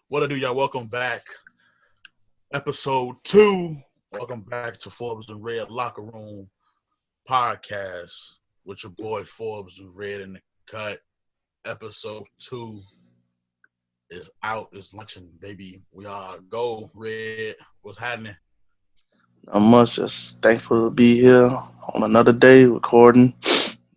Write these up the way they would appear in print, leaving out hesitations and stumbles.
What I do, y'all? Welcome back. Episode 2. Welcome back to Forbes and Red Locker Room podcast with your boy Forbes and Red in the cut. Episode 2 is out. It's luncheon, baby. We are go Red. What's happening? Not much. Just thankful to be here on another day recording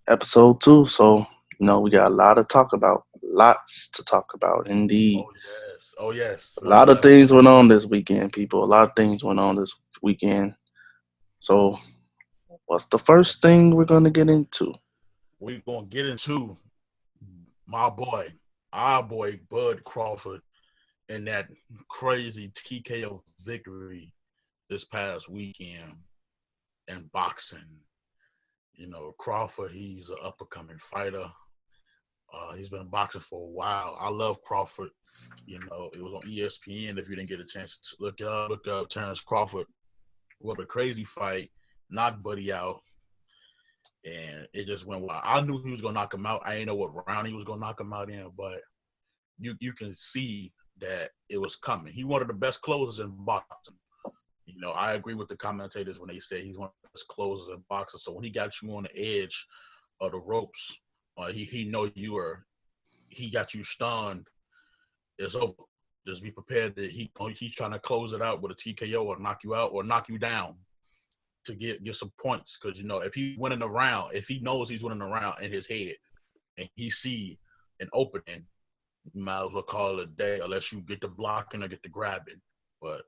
episode 2. So, we got a lot to talk about. Lots to talk about, indeed. Oh yes. Oh yes. A lot of Well, things went on this weekend, people. A lot of things went on this weekend. So, what's the first thing we're going to get into? we're gonna get into my boy, our boy Bud Crawford, and that crazy TKO victory this past weekend in boxing. Crawford, he's an up and coming fighter. He's been boxing for a while. I love Crawford. It was on ESPN. If you didn't get a chance to look up Terrence Crawford. What a crazy fight. Knocked Buddy out. And it just went wild. I knew he was going to knock him out. I didn't know what round he was going to knock him out in, but you can see that it was coming. He one of the best closers in boxing. I agree with the commentators when they say he's one of the best closers in boxing. So when he got you on the edge of the ropes, he know he got you stunned. It's over. Just be prepared that he's trying to close it out with a TKO or knock you out or knock you down to get some points. Because if he's winning a round, if he knows he's winning a round in his head, and he see an opening, you might as well call it a day unless you get the blocking or get the grabbing. But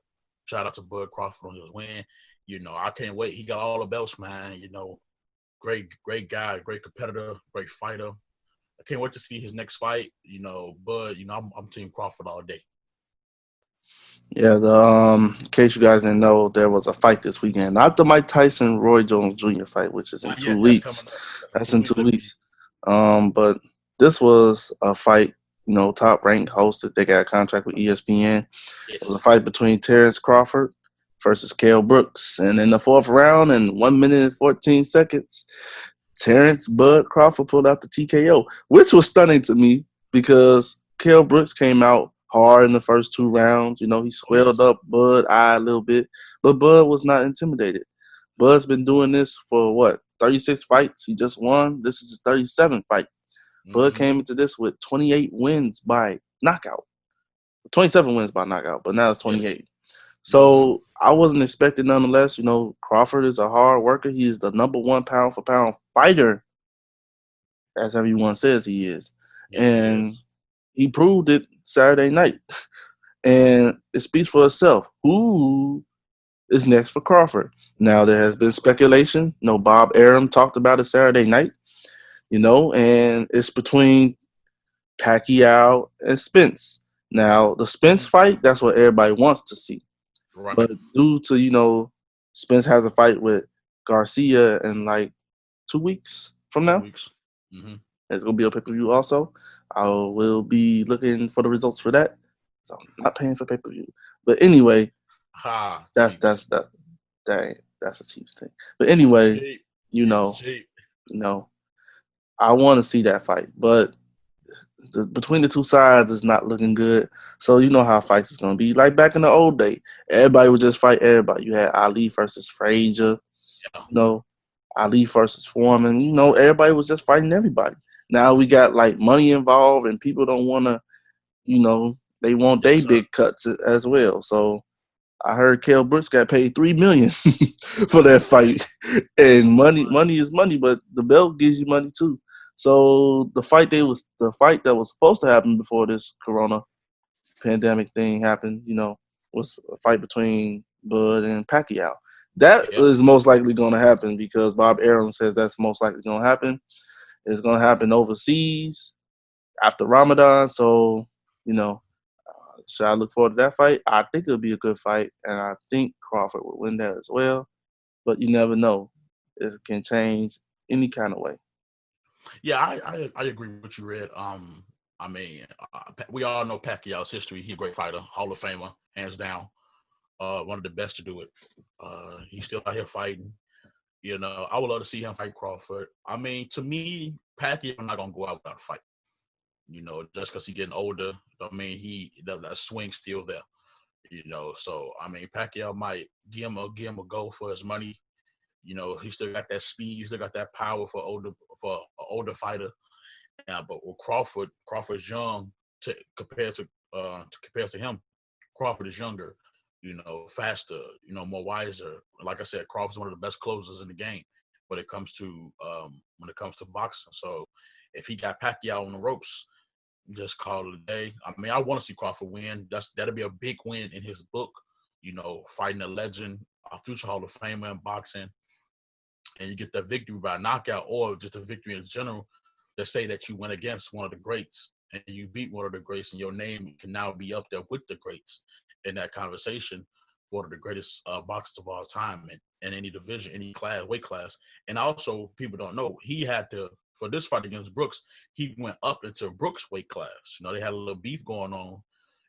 shout out to Bud Crawford on his win. I can't wait. He got all the belts, man. Great guy, great competitor, great fighter. I can't wait to see his next fight. Bud, I'm Team Crawford all day. Yeah, in case you guys didn't know, there was a fight this weekend. Not the Mike Tyson Roy Jones Jr. fight, which is in Not two yet. That's coming up. weeks. That's in That's 2 in weeks, two baby. weeks. But this was a fight, top ranked hosted. They got a contract with ESPN. It was a Yes. fight between Terrence Crawford versus Kell Brooks. And in the fourth round, in 1 minute and 14 seconds, Terrence Bud Crawford pulled out the TKO, which was stunning to me because Kell Brooks came out hard in the first 2 rounds. He Oh, swelled yes. up Bud eye a little bit, but Bud was not intimidated. Bud's been doing this for what, 36 fights? He just won. This is his 37th fight. Bud Mm-hmm. came into this with 28 wins by knockout. 27 wins by knockout, but now it's Yes. 28. Mm-hmm. So I wasn't expecting nonetheless. Crawford is a hard worker. He is the number one pound for pound fighter, as everyone says he is. Yes, he And is. he proved it Saturday night. And it speaks for itself. Who is next for Crawford? Now, there has been speculation. Bob Arum talked about it Saturday night, and it's between Pacquiao and Spence. Now, the Spence Mm-hmm. fight, that's what everybody wants to see. Right. But due to, Spence has a fight with Garcia in like 2 weeks from 2 now. weeks. Mm-hmm. It's gonna be a pay per view also. I will be looking for the results for that. So I'm not paying for pay per view. But anyway, Ha. that's Cheeks. that's that dang, that's a cheap thing. But anyway, Cheap. you It's know, cheap. you know, I want to see that fight, but between the two sides is not looking good. So you know how fights is gonna be. Like back in the old day, everybody would just fight everybody. You had Ali versus Frazier, Yeah. you know, Ali versus Foreman. Everybody was just fighting everybody. Now we got like money involved, and people don't want to. They want Yes, they sir. big cuts as well. So I heard Kell Brooks got paid $3 million for that fight, and money is money, but the belt gives you money too. So the fight that was supposed to happen before this Corona pandemic thing happened. Was a fight between Bud and Pacquiao. That Yeah. is most likely going to happen because Bob Arum says that's most likely going to happen. It's going to happen overseas after Ramadan. So, you know, should I look forward to that fight? I think it'll be a good fight, and I think Crawford will win that as well. But you never know; it can change any kind of way. Yeah, I agree with you, Red. I mean, we all know Pacquiao's history. He's a great fighter, Hall of Famer, hands down. One of the best to do it. He's still out here fighting. I would love to see him fight Crawford. I mean, to me, Pacquiao not gonna go out without a fight. Just because he's getting older, don't mean that swing's still there. So I mean, Pacquiao might give him a go for his money. He still got that speed, he still got that power for an older fighter. But with Crawford's young compared to him. Crawford is younger, faster, more wiser. Like I said, Crawford's one of the best closers in the game when it comes to boxing. So if he got Pacquiao on the ropes, just call it a day. I mean, I want to see Crawford win. That'll be a big win in his book. Fighting a legend, a future Hall of Famer in boxing, and you get that victory by knockout or just a victory in general. They say that you went against one of the greats and you beat one of the greats, and your name can now be up there with the greats in that conversation for one of the greatest boxers of all time in any division, any weight class. And also, people don't know, he had to, for this fight against Brooks, he went up into Brooks' weight class. They had a little beef going on.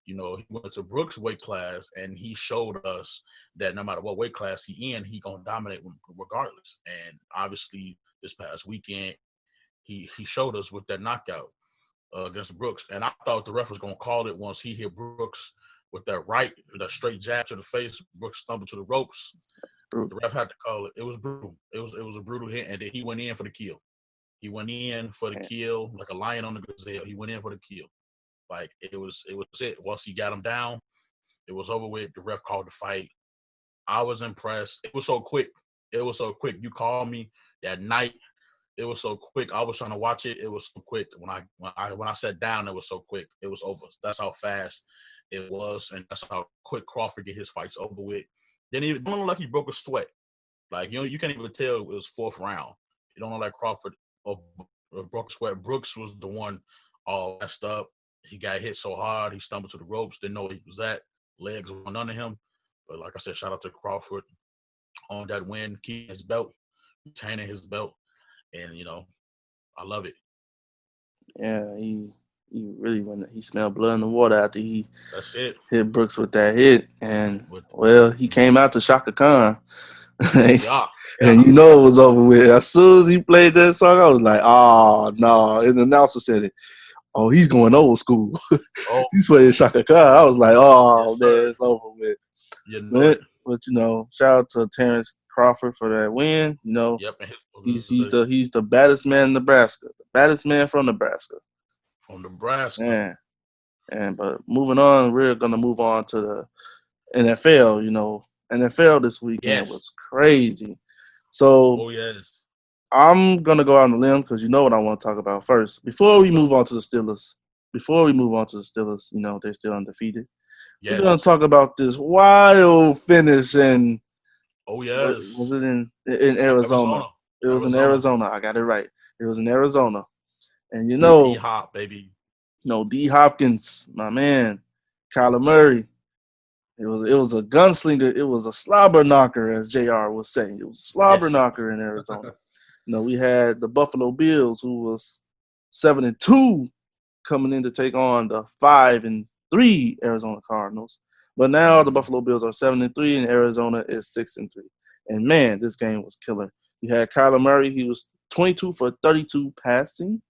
He went to Brooks' weight class, and he showed us that no matter what weight class he in, he gonna dominate regardless. And obviously, this past weekend, he showed us with that knockout against Brooks. And I thought the ref was gonna call it once he hit Brooks with that straight jab to the face. Brooks stumbled to the ropes. The ref had to call it. It was brutal. It was a brutal hit, and then he went in for the kill. He went in for the kill like a lion on the gazelle. He went in for the kill. Like it was it. Once he got him down, it was over with. The ref called the fight. I was impressed. It was so quick. You called me that night. It was so quick. I was trying to watch it. It was so quick. When I sat down, it was so quick. It was over. That's how fast it was, and that's how quick Crawford get his fights over with. Didn't even don't look like he broke a sweat. Like you can't even tell it was fourth round. You don't know like Crawford or broke a sweat. Brooks was the one all messed up. He got hit so hard, he stumbled to the ropes. Didn't know where he was at. Legs went under him. But like I said, shout out to Crawford on that win, keeping his belt, retaining his belt, and I love it. Yeah, he really he smelled blood in the water after he That's it. hit Brooks with that hit, and he came out to Shaka Khan. Yeah. And it was over with. As soon as he played that song, I was like, oh no. And the announcer said it. Oh, he's going old school. He's playing Shaka Khan. I was like, oh, man, it's over with. But shout out to Terrence Crawford for that win. Yep. He's the baddest man in Nebraska. The baddest man from Nebraska. From Nebraska. But moving on, we're gonna move on to the NFL. NFL this weekend was crazy. So I'm going to go out on a limb because you know what I want to talk about first. Before we move on to the Steelers, they're still undefeated. We're going to talk about this wild finish in was it in Arizona? It was in Arizona. I got it right. It was in Arizona. And D-Hop, baby. D. Hopkins, my man, Kyler Murray. It was a gunslinger. It was a slobber knocker, as JR was saying. It was a slobber knocker in Arizona. We had the Buffalo Bills, who was 7-2, coming in to take on the 5-3 Arizona Cardinals. But now the Buffalo Bills are 7-3, and Arizona is 6-3. And man, this game was killer. You had Kyler Murray. He was 22 for 32 passing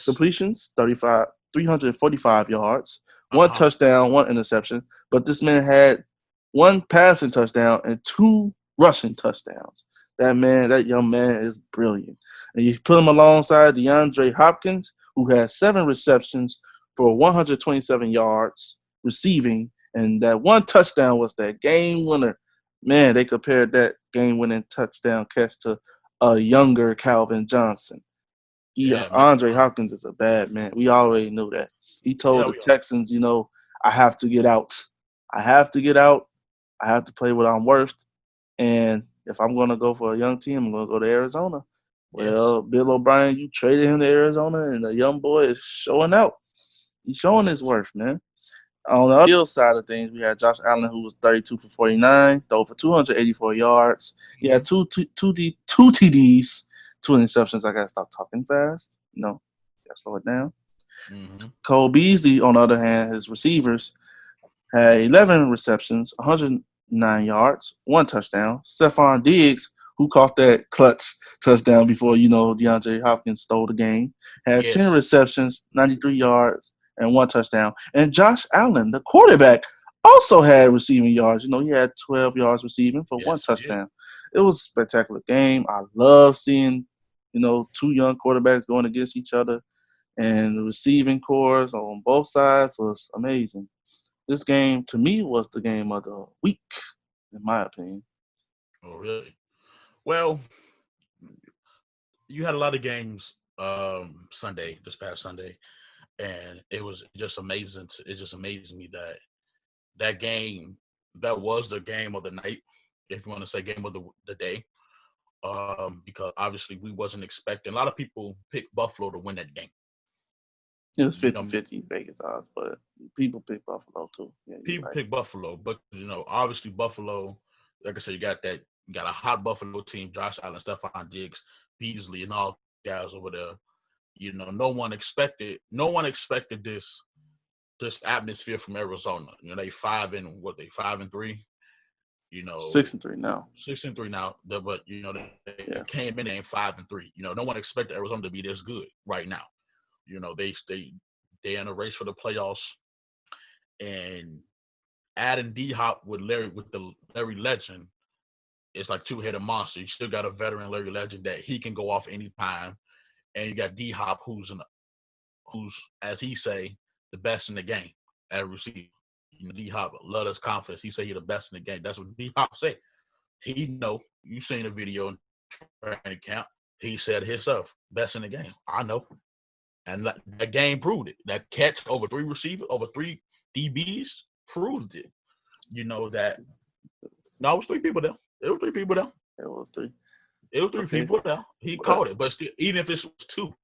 completions, 345 yards. One touchdown, one interception. But this man had one passing touchdown and 2 rushing touchdowns. That young man is brilliant. And you put him alongside DeAndre Hopkins, who had 7 receptions for 127 yards receiving. And that one touchdown was that game winner. Man, they compared that game-winning touchdown catch to a younger Calvin Johnson. Andre Hopkins is a bad man. We already knew that. He told the Texans, I have to get out. I have to get out. I have to play what I'm worth. And if I'm going to go for a young team, I'm going to go to Arizona. Well, Bill O'Brien, you traded him to Arizona, and the young boy is showing out. He's showing his worth, man. On the other side of things, we had Josh Allen, who was 32 for 49, throw for 284 yards. He had two TDs, 2 interceptions. I got to stop talking fast. Got to slow it down. Cole Beasley, on the other hand, his receivers, had 11 receptions, 109 yards, 1 touchdown. Stephon Diggs who caught that clutch touchdown before, DeAndre Hopkins stole the game. Had 10 Yes. receptions, 93 yards, and 1 touchdown. And Josh Allen, the quarterback, also had receiving yards. He had 12 yards receiving for 1 Yes, he did. touchdown. It was a spectacular game. I love seeing, 2 young quarterbacks going against each other. And the receiving cores on both sides was amazing. This game, to me, was the game of the week, in my opinion. Oh, really? Well, you had a lot of games this past Sunday, and it was just amazing. It just amazed me that game, that was the game of the night, if you want to say game of the day, because obviously we wasn't expecting. A lot of people picked Buffalo to win that game. It was You know, 50-50 Vegas odds, but people pick Buffalo too. Yeah, you're people right. pick Buffalo, but obviously Buffalo, like I said, you got a hot Buffalo team, Josh Allen, Stephon Diggs, Beasley, and all guys over there. No one expected this atmosphere from Arizona. They 5-3. 6-3 now. 6-3 now. But they Yeah. came in and 5-3. No one expected Arizona to be this good right now. They in a race for the playoffs, and adding D Hop with the Larry Legend, it's like two-headed monster. You still got a veteran Larry Legend that he can go off anytime, and you got D Hop who's as he say the best in the game at receiver. D Hop love his confidence. He say he the best in the game. That's what D Hop say. He know. You seen the video in training camp. He said himself, best in the game. I know. And that game proved it. That catch over 3 receivers, over 3 DBs proved it. That no, it was 3 people there. It was 3 people there. It was 3. It was 3 people there. He caught it. But still, even if it was 2,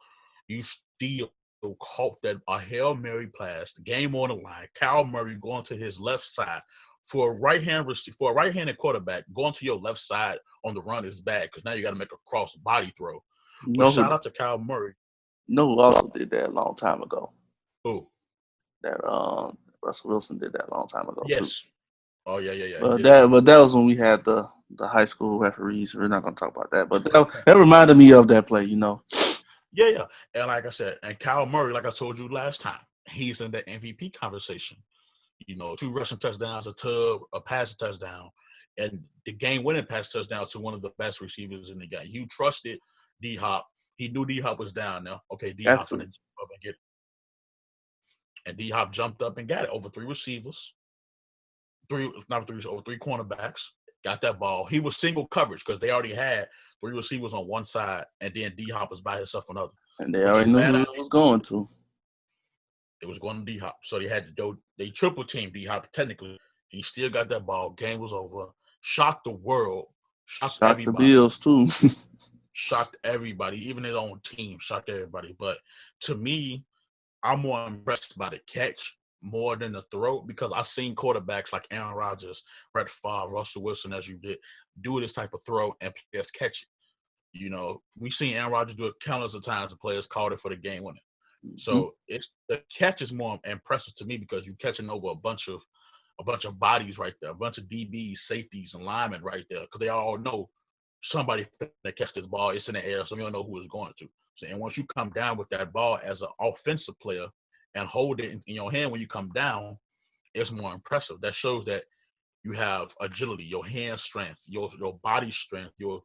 you still caught that a Hail Mary pass, the game on the line, Kyle Murray going to his left side for a right-handed quarterback, going to your left side on the run is bad because now you got to make a cross body throw. But shout out to Kyle Murray. Who also did that a long time ago? Who? That Russell Wilson did that a long time ago too. Oh yeah. But that was when we had the high school referees. We're not gonna talk about that. But that reminded me of that play, Yeah. And like I said, and Kyle Murray, like I told you last time, he's in the MVP conversation. 2 rushing touchdowns, a passing touchdown, and the game-winning pass touchdown to one of the best receivers in the game. You trusted D Hop. He knew D Hop was down now. Okay, D Hop gonna jump up and get it. And D Hop jumped up and got it over 3 receivers. Over 3 cornerbacks. Got that ball. He was single coverage because they already had 3 receivers on one side, and then D Hop was by himself on the other. And they already knew who it was going to. It was going to D Hop, so they had to go. They triple teamed D Hop technically. He still got that ball. Game was over. Shocked the world. Shocked everybody. The Bills too. Shocked everybody, even his own team. Shocked everybody. But to me, I'm more impressed by the catch more than the throw because I've seen quarterbacks like Aaron Rodgers, Brett Favre, Russell Wilson, as you did, do this type of throw and players catch it. We've seen Aaron Rodgers do it countless of times and players called it for the game winning. Mm-hmm. So it's the catch is more impressive to me because you're catching over a bunch of bodies right there, a bunch of DBs, safeties, and linemen right there because they all know somebody that catch this ball. It's in the air, so you don't know who it's going to. So, and once you come down with that ball as an offensive player and hold it in your hand when you come down, it's more impressive. That shows that you have agility, your hand strength, your body strength, your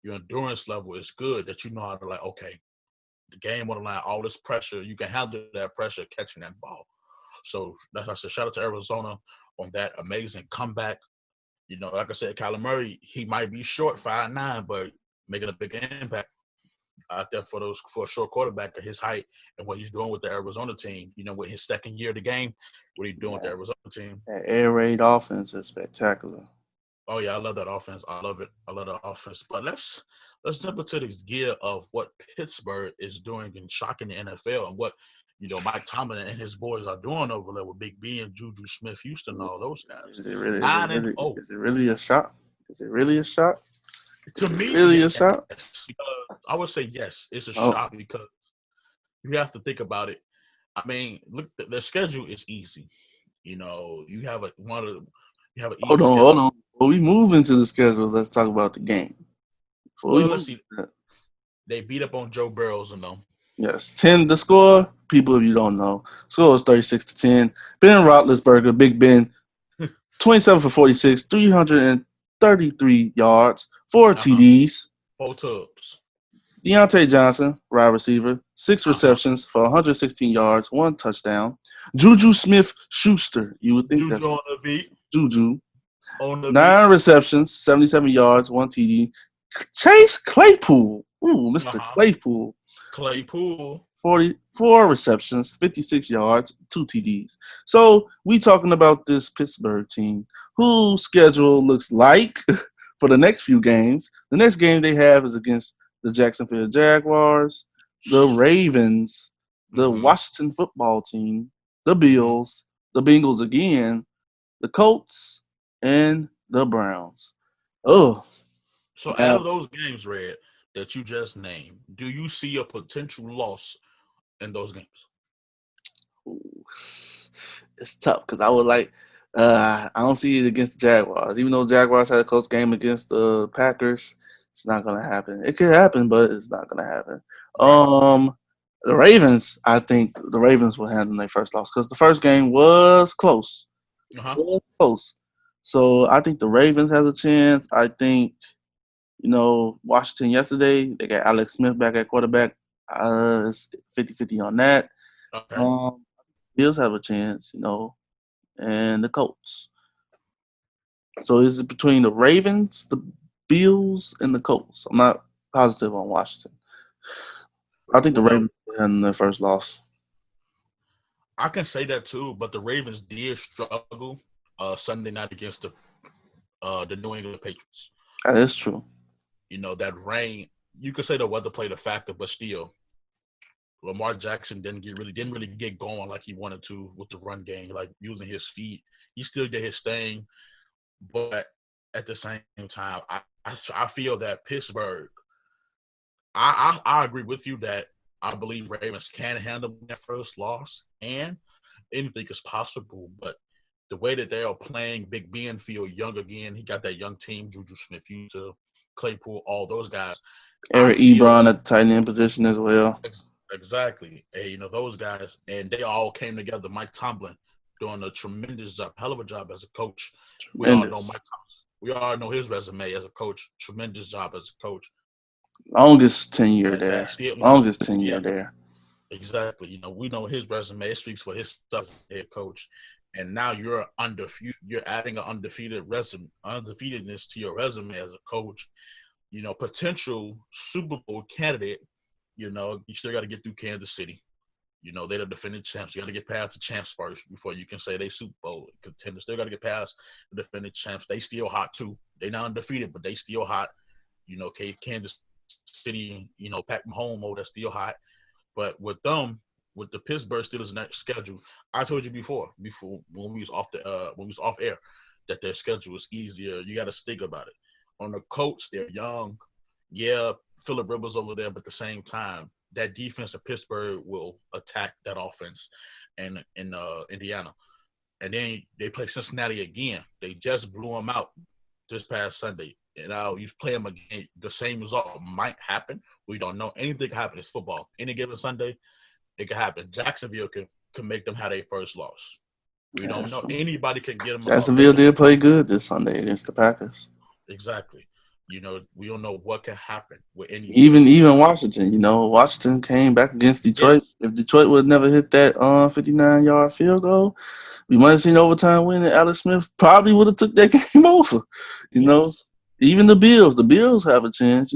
endurance level is good, that you know how to okay, the game on the line, all this pressure, you can handle that pressure catching that ball. So that's why I said shout out to Arizona on that amazing comeback. Like I said, Kyler Murray, he might be short 5'9", but making a big impact out there for a short quarterback at his height and what he's doing with the Arizona team. With his second year of the game, what he's doing with the Arizona team. That air raid offense is spectacular. Oh yeah, I love that offense. I love it. I love that offense. But let's jump into this gear of what Pittsburgh is doing and shocking the NFL and what Mike Tomlin and his boys are doing over there with Big B and Juju Smith-Houston and all those guys. Is it really a shock? Is it really a shock? To me, really a shock? I would say yes. It's a shock because you have to think about it. I mean, look, the schedule is easy. You have Hold on. Before we move into the schedule, let's talk about the game. Well, let's see. They beat up on Joe Burrows and them. Yes, 10 the score. People, if you don't know, score was 36-10. Ben Roethlisberger, Big Ben, 27 for 46, 333 yards, 4 TDs. 4 tubs. Deontay Johnson, wide receiver, 6 receptions for 116 yards, 1 touchdown. Juju Smith-Schuster, you would think Juju that's on the beat. Juju. On the 9 beat. receptions, 77 yards, 1 TD. Chase Claypool, Mr. Claypool. 44 receptions, 56 yards, 2 TDs. So we talking about this Pittsburgh team whose schedule looks like for the next few games. The next game they have is against the Jacksonville Jaguars, the Ravens, the Washington football team, the Bills, the Bengals again, the Colts, and the Browns. Oh. So out of those games, Red, that you just named, do you see a potential loss in those games? It's tough because I would like I don't see it against the Jaguars. Even though Jaguars had a close game against the Packers, it's not gonna happen. It could happen, but it's not gonna happen. Right. The Ravens, I think the Ravens will handle their first loss because the first game was close. Was close. So I think the Ravens has a chance. I think, Washington yesterday, they got Alex Smith back at quarterback. It's 50-50 on that. Okay. Bills have a chance, and the Colts. So is it between the Ravens, the Bills, and the Colts? I'm not positive on Washington. I think the Ravens had their first loss. I can say that too, but the Ravens did struggle Sunday night against the New England Patriots. That is true. That rain. You could say the weather played a factor, but still, Lamar Jackson didn't really get going like he wanted to with the run game, like using his feet. He still did his thing, but at the same time, I feel that Pittsburgh. I agree with you that I believe Ravens can handle their first loss, and anything is possible. But the way that they are playing, Big Ben feel young again. He got that young team, Juju Smith-Schuster, Claypool, all those guys. Eric Ebron at the tight end position as well. Exactly. And, those guys, and they all came together. Mike Tomlin doing a tremendous job, hell of a job as a coach. We all know Mike Tomlin. We all know his resume as a coach. Tremendous job as a coach. Longest tenure there. Longest tenure there. Exactly. We know his resume. It speaks for his stuff as a head coach. And now you're adding an undefeatedness to your resume as a coach. Potential Super Bowl candidate. You still got to get through Kansas City. They're the defending champs. You got to get past the champs first before you can say they Super Bowl contenders. Still got to get past the defending champs. They still hot too. They not undefeated, but they still hot. Kansas City, Pat Mahomes, that's still hot. But with them, with the Pittsburgh Steelers next schedule, I told you before when we was off air, that their schedule is easier. You got to think about it. On the Colts, they're young. Yeah, Phillip Rivers over there, but at the same time, that defense of Pittsburgh will attack that offense in Indiana. And then they play Cincinnati again. They just blew them out this past Sunday. And now you play them again. The same result might happen. We don't know. Anything can happen. It's football. Any given Sunday, it can happen. Jacksonville can make them have their first loss. We don't know. Anybody can get them. Jacksonville did play good this Sunday against the Packers. Exactly. We don't know what can happen with any. Even Washington, Washington came back against Detroit. Yes. If Detroit would have never hit that 59-yard field goal, we might have seen overtime win, and Alex Smith probably would have took that game over. Yes. Even the Bills have a chance.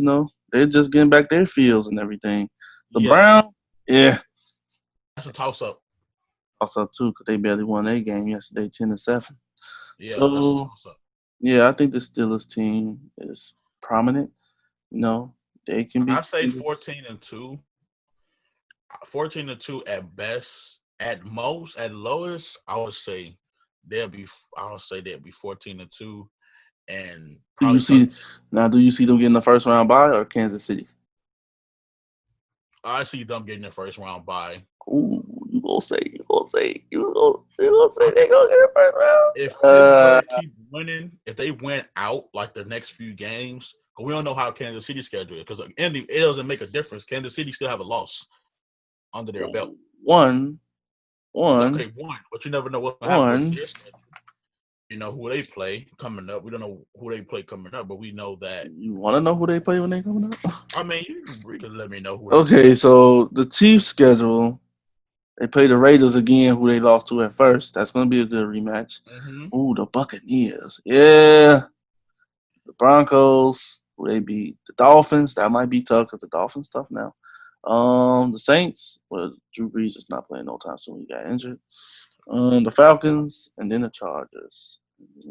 They're just getting back their fields and everything. The Browns, that's a toss-up. Toss-up too, because they barely won their game yesterday, 10-7. Yeah, so, that's a toss-up. Yeah, I think the Steelers team is prominent. They can be. I say 14-2. 14-2 at best. At most, at lowest, I would say they'll be 14-2. And do you see them getting the first round bye or Kansas City? I see them getting the first round bye. Ooh, you gonna say they gonna get the first round? If Pittsburgh keep winning, if they win out like the next few games, We don't know how Kansas City schedule is because it doesn't make a difference. Kansas City still have a loss under their belt. One. Okay, one, but you never know what's gonna happen with their schedule. You know who they play coming up. We don't know who they play coming up, but we know that. You want to know who they play when they coming up? I mean, you can let me know who. Okay, so the Chiefs schedule, they play the Raiders again, who they lost to at first. That's going to be a good rematch. Mm-hmm. Ooh, the Buccaneers. Yeah. The Broncos, who they beat. The Dolphins, that might be tough because the Dolphins tough now. The Saints, well, Drew Brees is not playing no time soon. He got injured. The Falcons, and then the Chargers.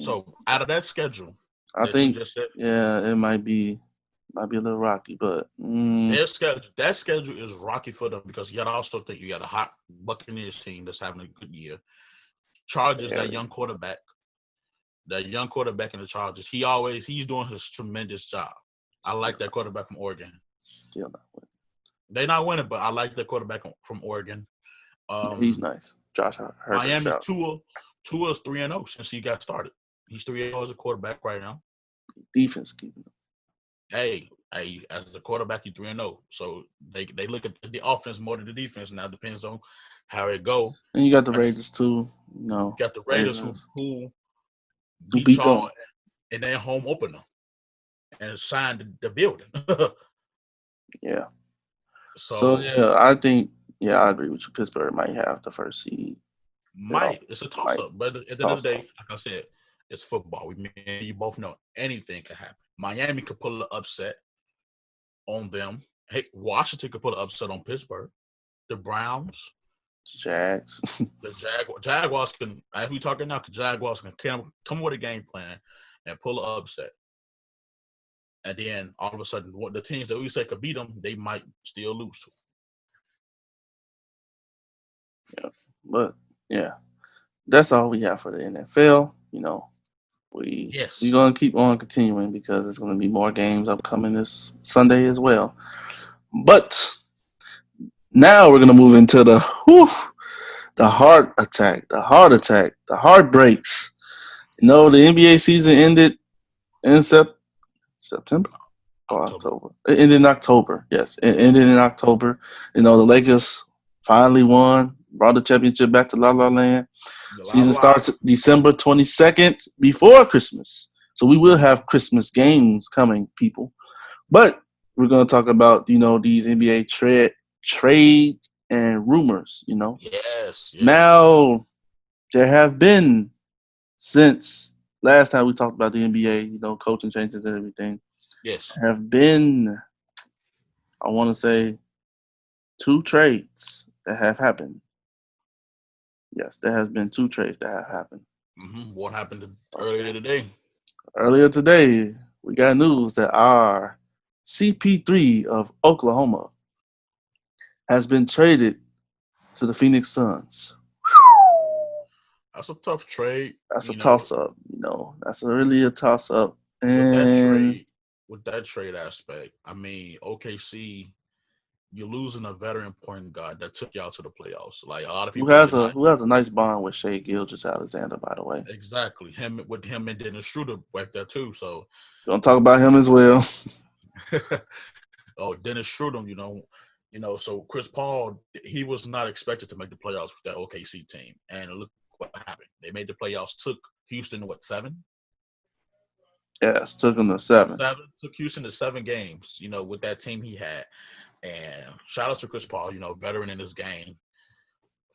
So out of that schedule, I think, it might be a little rocky, but their schedule, that schedule is rocky for them because you got to also think you got a hot Buccaneers team that's having a good year. Chargers, that young quarterback in the Chargers, he's doing his tremendous job. I like that quarterback from Oregon. Still not winning. They're not winning, but I like the quarterback from Oregon. He's nice. Josh Harden. Miami, Tua's 3-0 since he got started. He's 3-0 as a quarterback right now. Defense keeping him. Hey, as a quarterback, he's 3-0. So they look at the offense more than the defense. Now it depends on how it go. And you got the Raiders too. No, you got the Raiders who beat y'all in their home opener and signed the building. Yeah. So yeah, I think I agree with you. Pittsburgh might have the first seed. It's a toss up, but at the end of the day, like I said, it's football. You both know anything can happen. Miami could pull an upset on them. Hey, Washington could pull an upset on Pittsburgh. The Browns, Jags, the Jaguars can. As we talking now, Jaguars can come with a game plan and pull an upset. And then all of a sudden, the teams that we say could beat them, they might still lose to. Yeah, but that's all we have for the NFL. We're gonna keep on continuing because there's gonna be more games upcoming this Sunday as well. But now we're gonna move into the heart attack, the heartbreaks. The NBA season ended in September or October. It ended in October. Yes, it ended in October. The Lakers finally won, brought the championship back to La La Land. Season starts December 22nd before Christmas. So we will have Christmas games coming, people. But we're going to talk about, these NBA trade and rumors, Yes. Now, there have been, since last time we talked about the NBA, coaching changes and everything. Yes. Have been, I want to say, 2 trades that have happened. Yes, there has been 2 trades that have happened. Mm-hmm. What happened earlier today? Earlier today, we got news that our CP3 of Oklahoma has been traded to the Phoenix Suns. That's a tough trade. That's a toss-up. That's really a toss-up. And with that trade aspect, I mean, OKC, you're losing a veteran point guard that took y'all to the playoffs. Like a lot of people who has a nice bond with Shai Gilgeous-Alexander, by the way. Exactly. Him and Dennis Schroeder back there too. So don't talk about him as well. Dennis Schroeder, so Chris Paul, he was not expected to make the playoffs with that OKC team. And look what happened. They made the playoffs, took Houston to 7? Yes, took him to 7. Took Houston to 7 games, with that team he had. And shout out to Chris Paul, veteran in this game,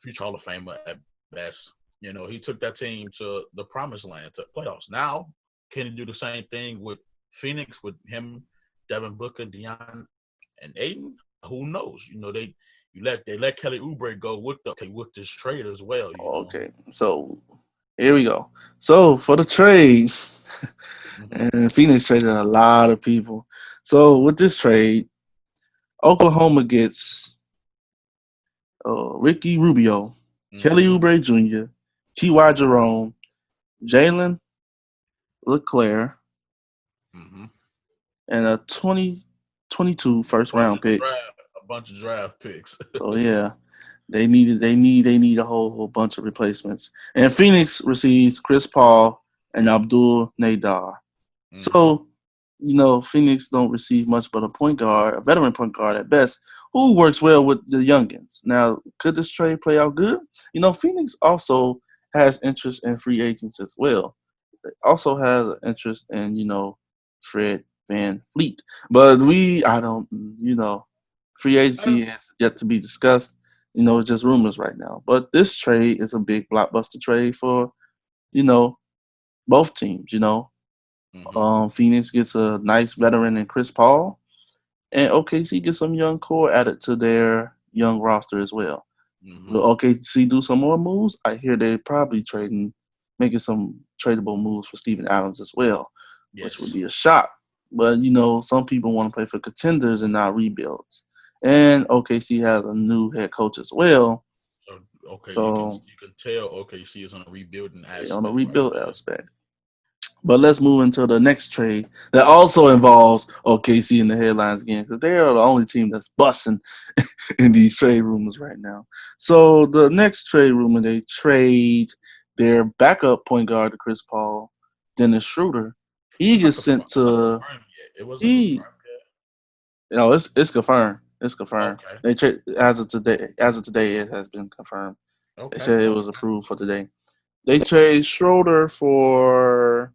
future Hall of Famer at best. He took that team to the promised land, to playoffs. Now, can he do the same thing with Phoenix, with him, Devin Booker, Deion, and Aiden? Who knows? They let Kelly Oubre go with this trade as well. Okay, so here we go. So for the trade, and Phoenix traded a lot of people. So with this trade, Oklahoma gets Ricky Rubio, Kelly Oubre Jr., T.Y. Jerome, Jalen LeClaire, and a 2022 first-round pick. A bunch of draft picks. So yeah, they need a whole bunch of replacements. And Phoenix receives Chris Paul and Abdul Nader. So Phoenix don't receive much but a point guard, a veteran point guard at best, who works well with the youngins. Now, could this trade play out good? Phoenix also has interest in free agents as well. They also has an interest in, Fred Van Fleet. But I don't, free I don't. agency is yet to be discussed. It's just rumors right now. But this trade is a big blockbuster trade for, you know, both teams. Mm-hmm. Phoenix gets a nice veteran in Chris Paul, and OKC gets some young core added to their young roster as well. Mm-hmm. Will OKC do some more moves? I hear they're probably making some tradable moves for Steven Adams as well, which would Yes. be a shock. But some people want to play for contenders and not rebuilds. And OKC has a new head coach as well, So okay, so you can tell OKC is on a rebuilding they're on a aspect right rebuild there. aspect. But let's move into the next trade that also involves OKC in the headlines again, because they are the only team that's busting in these trade rumors right now. So the next trade rumor, they trade their backup point guard to Chris Paul, Dennis Schroeder. He It's not gets confirmed. sent It's not to confirmed yet. It wasn't he. confirmed yet. It's confirmed. It's confirmed. Okay. They trade as of today. As of today, it has been confirmed. They Okay. said it was approved for today. They trade Schroeder for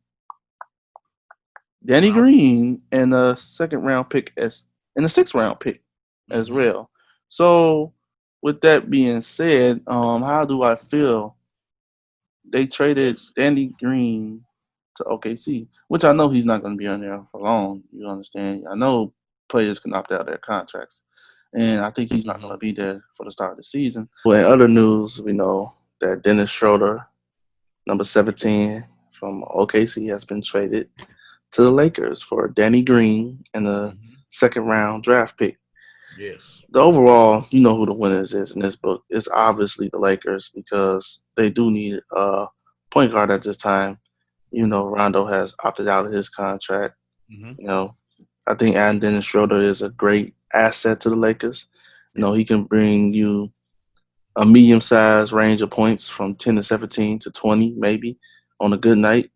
Danny Wow. Green and a second round pick and a sixth round pick as Mm-hmm. well. So with that being said, how do I feel? They traded Yes. Danny Green to OKC, which I know he's not going to be on there for long. You understand? I know players can opt out of their contracts, and I think he's not Mm-hmm. going to be there for the start of the season. Well, in other news, we know that Dennis Schroeder, number 17 from OKC, has been traded to the Lakers for Danny Green and a Mm-hmm. second round draft pick. Yes. The overall, you know who the winners is in this book. It's obviously the Lakers because they do need a point guard at this time. Rondo has opted out of his contract. Mm-hmm. You know, I think adding Dennis Schroeder is a great asset to the Lakers. Yeah. He can bring you a medium-sized range of points from 10 to 17 to 20 maybe on a good night.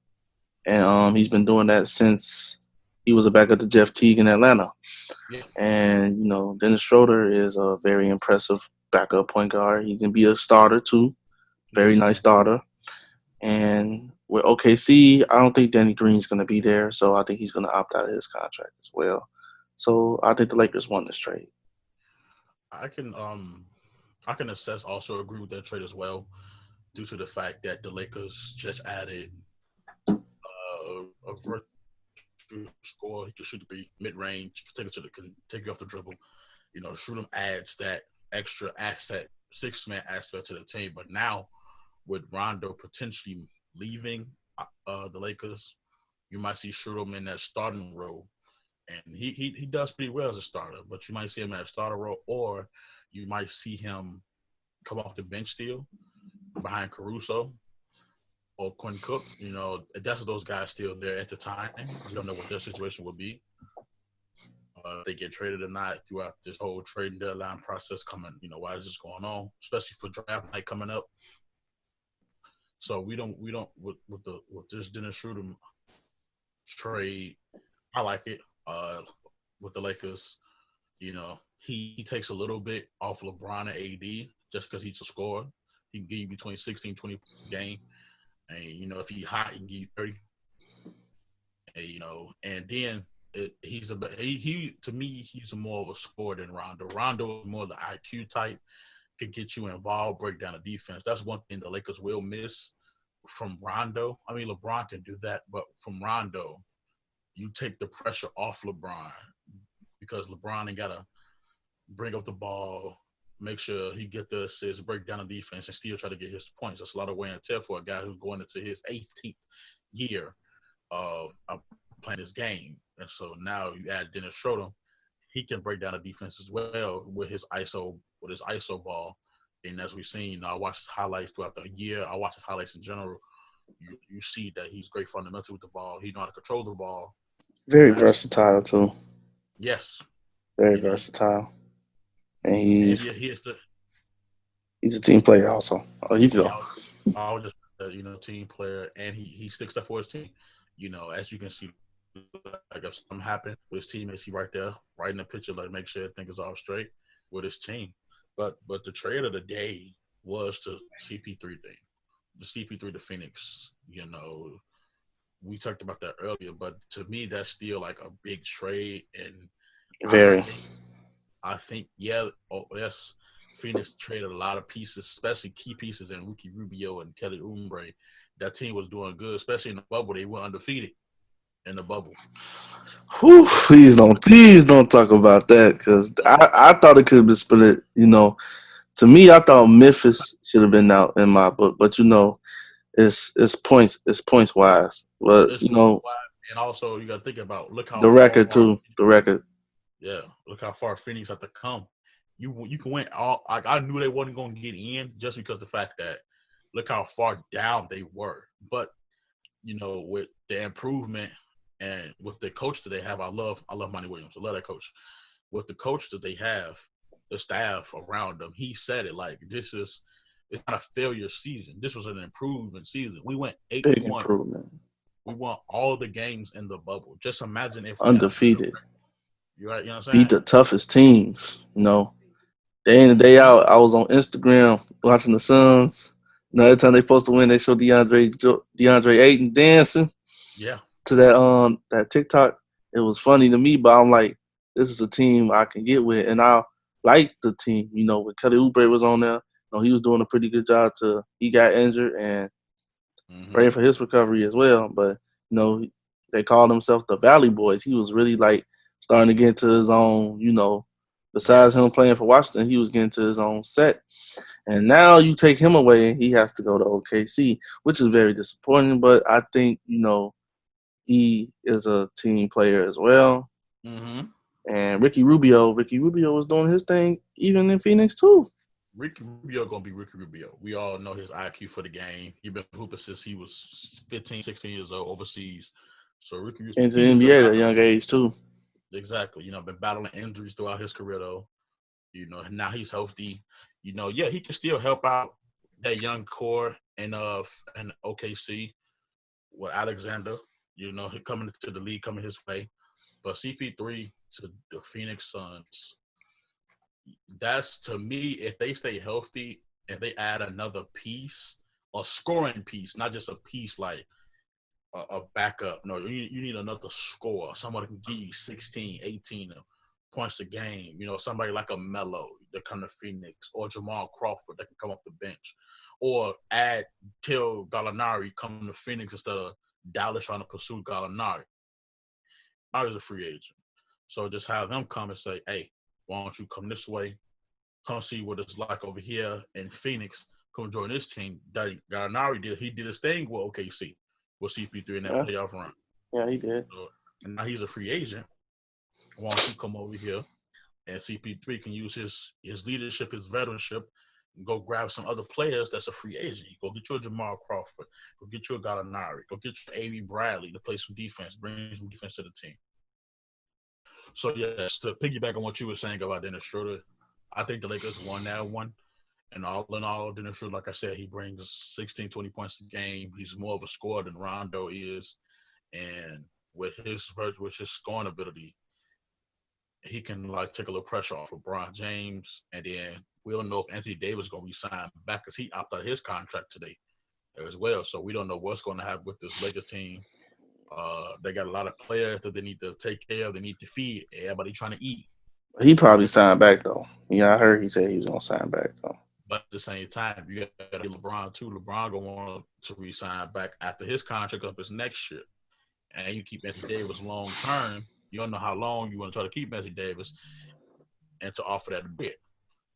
And he's been doing that since he was a backup to Jeff Teague in Atlanta. Yeah. And Dennis Schroeder is a very impressive backup point guard. He can be a starter too, very Yes, he nice can. starter. And with OKC, I don't think Danny Green's going to be there, so I think he's going to opt out of his contract as well. So I think the Lakers won this trade. I can I can assess also agree with that trade as well, due to the fact that the Lakers just added a virtual score. He can shoot the three mid range, can take you off the dribble. Shoot him adds that extra asset, 6-man aspect to the team. But now with Rondo potentially leaving the Lakers, you might see Schroeder in that starting role, and he does pretty well as a starter. But you might see him at a starter role, or you might see him come off the bench still behind Caruso or Quinn Cook. That's those guys still there at the time. You don't know what their situation will be. If they get traded or not throughout this whole trading deadline process coming. Why is this going on? Especially for draft night coming up. So we don't with this Dennis Schroeder trade. I like it. With the Lakers, he takes a little bit off LeBron and AD just because he's a scorer. He can give you between 16, 20 points a game. And, if he's hot, he can give you 30. And then he to me, he's more of a scorer than Rondo. Rondo is more the IQ type, can get you involved, break down the defense. That's one thing the Lakers will miss from Rondo. I mean, LeBron can do that, but from Rondo, you take the pressure off LeBron because LeBron ain't got to bring up the ball, make sure he get the assists, break down the defense, and still try to get his points. That's a lot of wear and tear for a guy who's going into his 18th year of playing this game. And so now you add Dennis Schroeder, he can break down the defense as well with his ISO ball. And as we've seen, I watched his highlights throughout the year. I watched his highlights in general. You see that he's great fundamentally with the ball. He know how to control the ball. Very That's versatile too. yes. Very He versatile, and and he's he is the he's a team player also. Oh, you yeah. go. I was just team player, and he sticks up for his team. As you can see like if something happened with his teammates, he right there, right in the picture, like make sure everything is all straight with his team. But the trade of the day was to CP3 thing, the CP3 to Phoenix. We talked about that earlier, but to me, that's still like a big trade, and I Very. think yeah, yes, Phoenix traded a lot of pieces, especially key pieces in Ricky Rubio and Kelly Oubre. That team was doing good, especially in the bubble. They went undefeated in the bubble. Whew, please don't talk about that because I thought it could have been split. To me, I thought Memphis should have been out in my book, but it's points wise. But It's point wise, and also you got to think about look how the far. record too. The record. Yeah, look how far Phoenix had to come. You can win all. I knew they wasn't going to get in just because the fact that look how far down they were. But with the improvement and with the coach that they have, I love Monty Williams. I love that coach. With the coach that they have, the staff around them, he said it like it's not a failure season. This was an improvement season. We went 8-1. Big improvement. We won all the games in the bubble. Just imagine if we Undefeated. You right? You know what I'm Beat saying? the toughest teams. Day in and day out, I was on Instagram watching the Suns. Every time they supposed to win, they show DeAndre Ayton dancing Yeah. to that TikTok. It was funny to me, but I'm like, this is a team I can get with, and I like the team. When Kelly Oubre was on there, he was doing a pretty good job. He got injured, and praying for his recovery as well. But they called themselves the Valley Boys. He was really like starting to get into his own. Besides him playing for Washington, he was getting to his own set. And now you take him away, and he has to go to OKC, which is very disappointing. But I think he is a team player as well. And Ricky Rubio was doing his thing even in Phoenix too. Ricky Rubio gonna be Ricky Rubio. We all know his IQ for the game. He's been hooping since he was 15, 16 years old overseas. So Ricky Came to the NBA at a young age too. Exactly. Been battling injuries throughout his career though. Now he's healthy. Yeah, he can still help out that young core in OKC with Alexander. He coming to the league coming his way. But CP3 to the Phoenix Suns, that's to me, if they stay healthy, if they add another piece, a scoring piece, not just a piece like a backup. No, you need another scorer. Somebody can give you 16, 18 points a game. Somebody like a Melo that come to Phoenix, or Jamal Crawford that can come off the bench, or add Till Gallinari coming to Phoenix instead of Dallas trying to pursue Gallinari. I was a free agent. So just have them come and say, hey, why don't you come this way? Come see what it's like over here in Phoenix. Come join this team. Gallinari did his thing with OKC with CP3 in that playoff run. Yeah, he did. So, and now he's a free agent. Why don't you come over here and CP3 can use his leadership, his veteranship, and go grab some other players that's a free agent. Go get you a Jamal Crawford. Go get you a Gallinari. Go get you A.B. Bradley to play some defense, bring some defense to the team. So, yes, to piggyback on what you were saying about Dennis Schroeder, I think the Lakers won that one. And all in all, Dennis Schroeder, like I said, he brings 16, 20 points a game. He's more of a scorer than Rondo is. And with his scoring ability, he can take a little pressure off of LeBron James. And then we don't know if Anthony Davis is going to resign back because he opted out of his contract today as well. So we don't know what's going to happen with this Lakers team. They got a lot of players that they need to take care of. They need to feed. Everybody trying to eat. He probably signed back though. Yeah, I heard he said he was gonna sign back though. But at the same time, you got LeBron too. LeBron gonna want to resign back after his contract up is next year, and you keep Anthony Davis long term. You don't know how long you want to try to keep Anthony Davis, and to offer that bid,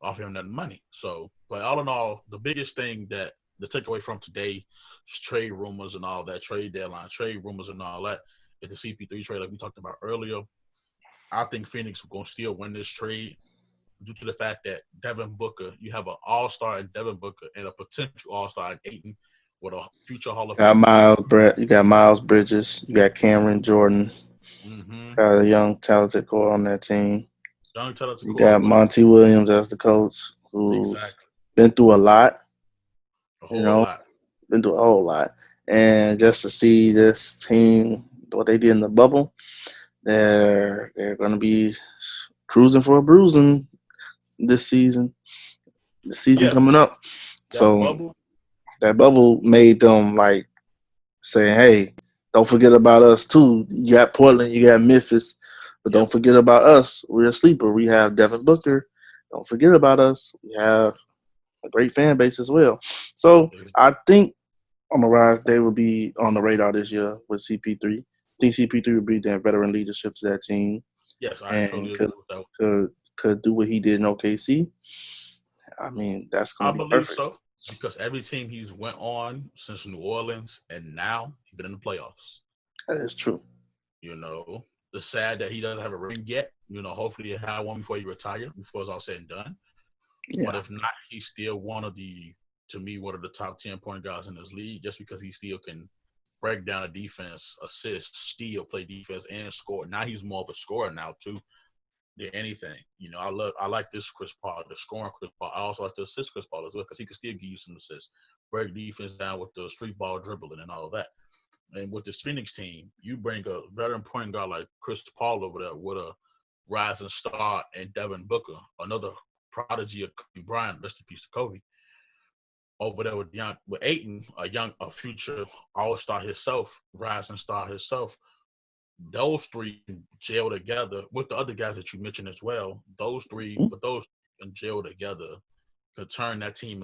offer him that money. So, but all in all, the biggest thing that the takeaway from today is trade rumors and all that, trade deadline, trade rumors and all that, is the CP3 trade like we talked about earlier. I think Phoenix is going to still win this trade due to the fact that Devin Booker, you have an all-star in Devin Booker and a potential all-star in Ayton with a future Hall of Fame. You got Miles Bridges. You got Cameron Jordan. Got a young, talented core on that team. You got Monty Williams as the coach, who's been through a lot. A whole lot. Been through a whole lot. And just to see this team what they did in the bubble, they're going to be cruising for a bruising this season. The season Yeah, coming up. that So bubble. that bubble made them like saying, "Hey, don't forget about us too. You got Portland, you got Memphis, but don't Yep. forget about us. We're a sleeper. We have Devin Booker. Don't forget about us. We have a great fan base as well." So I think on the rise, they will be on the radar this year with CP3. I think CP3 will bring that veteran leadership to that team Yes, I and totally agree with that. could do what he did in OKC. I mean, that's going I to be believe perfect. so because every team he's went on since New Orleans and now he's been in the playoffs. That is true. You know, it's sad that he doesn't have a ring yet. You know, hopefully he'll have one before he retires, before it's all said and done. But Yeah. if not, he's still to me, one of the top 10 point guards in this league just because he still can break down a defense, assist, steal, play defense, and score. Now he's more of a scorer now, too, than anything. You know, I like this Chris Paul, the scoring Chris Paul. I also like the assist Chris Paul as well because he can still give you some assists, break defense down with the street ball dribbling and all of that. And with this Phoenix team, you bring a veteran point guard like Chris Paul over there with a rising star and Devin Booker, another prodigy of Kobe Bryant, rest in peace to Kobe, over there with Ayton, a future all-star himself, rising star himself. Those three can gel together with the other guys that you mentioned as well. Those three, but those can gel together to turn that team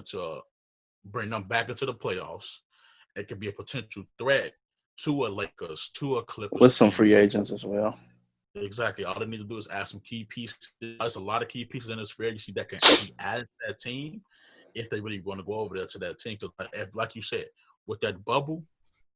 bring them back into the playoffs. It could be a potential threat to a Lakers, to a With Clippers some team. free agents as well. Exactly. All they need to do is add some key pieces. There's a lot of key pieces in this free agency that can be added to that team if they really want to go over there to that team. Because, like you said, with that bubble,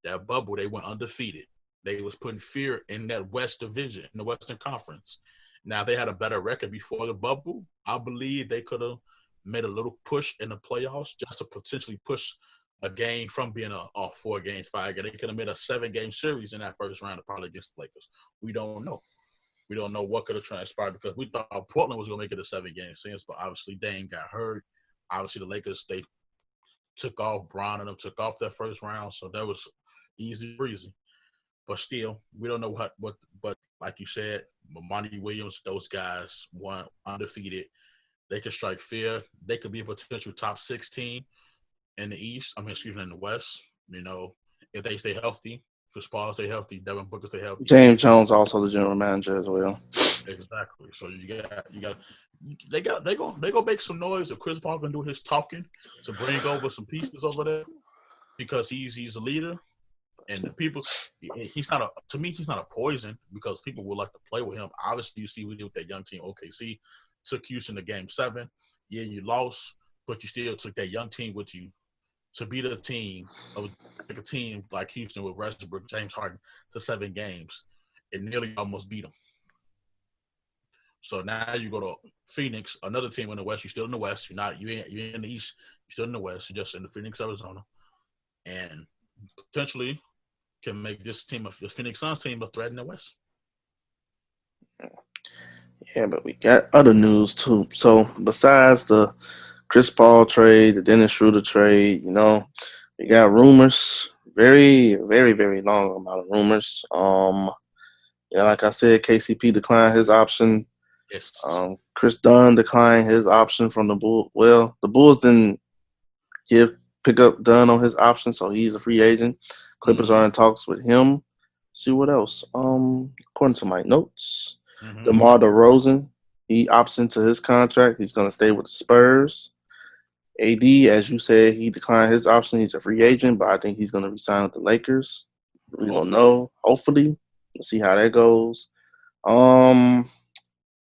they went undefeated. They was putting fear in that West Division, in the Western Conference. Now they had a better record before the bubble. I believe they could have made a little push in the playoffs just to potentially push a game from being a 4 games, 5 games. They could have made a 7-game series in that first round, probably against the Lakers. We don't know. We don't know what could have transpired because we thought Portland was going to make it a 7-game series, but obviously Dame got hurt. Obviously the Lakers, they took off. Brown and them took off that first round, so that was easy breezy. But still, we don't know but like you said, Monty Williams, those guys won undefeated. They could strike fear. They could be a potential top 16 in the East. In the West. You know, if they stay healthy, Chris Paul stay healthy, Devin Booker stay healthy. James Jones also the general manager as well. Exactly. So they gonna make some noise if Chris Paul can do his talking to bring over some pieces over there because he's a leader and the people he's not a poison because people would like to play with him. Obviously, you see we did with that young team OKC took Houston to Game 7. Yeah, you lost, but you still took that young team with you to beat a team like Houston with Westbrook, James Harden to 7 games and nearly almost beat them. So now you go to Phoenix, another team in the West. You're still in the West. You're in the East. You're still in the West. You're just in the Phoenix, Arizona, and potentially can make this team, the Phoenix Suns team, a threat in the West. Yeah, but we got other news too. So besides the Chris Paul trade, the Dennis Schroeder trade, we got rumors. Very, very, very long amount of rumors. Like I said, KCP declined his option. Yes. Chris Dunn declined his option from the Bulls. Well, the Bulls didn't pick up Dunn on his option, so he's a free agent. Clippers are in talks with him. See what else. According to my notes, DeMar DeRozan, he opts into his contract. He's going to stay with the Spurs. AD, as you said, he declined his option. He's a free agent, but I think he's going to resign with the Lakers. We don't know. Hopefully, we'll see how that goes.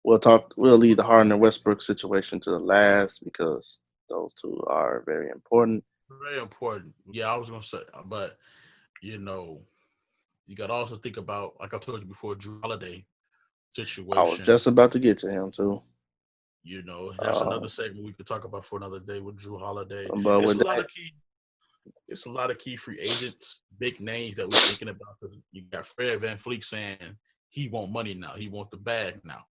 We'll leave the Harden and Westbrook situation to the last because those two are very important. Very important. Yeah, I was gonna say, but you got to also think about, like I told you before, Drew Holiday situation. I was just about to get to him too. That's another segment we could talk about for another day with Drew Holiday. But It's a lot of key free agents, big names that we're thinking about. You got Fred VanVleet saying he want money now. He want the bag now.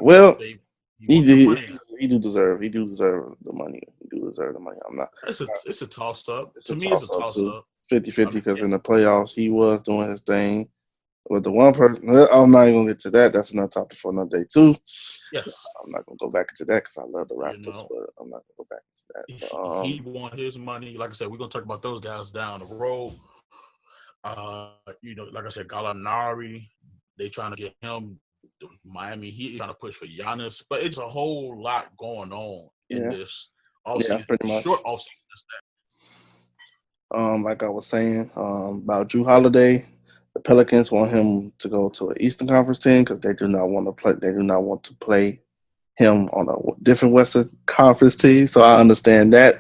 Well, he do deserve the money. I'm not. It's a toss up. To me, it's a toss up. 50-50 because in the playoffs he was doing his thing. With the one person, I'm not even gonna get to that. That's another topic for another day too. Yes. I'm not gonna go back into that because I love the You Raptors, know, but I'm not gonna go back into that. he won his money. Like I said, we're gonna talk about those guys down the road. Like I said, Gallinari, they trying to get him. Miami Heat trying to push for Giannis, but it's a whole lot going on in this offseason. Pretty much. Short offseason. Like I was saying about Drew Holiday, the Pelicans want him to go to an Eastern Conference team because they do not want to play. They do not want to play him on a different Western Conference team. So I understand that.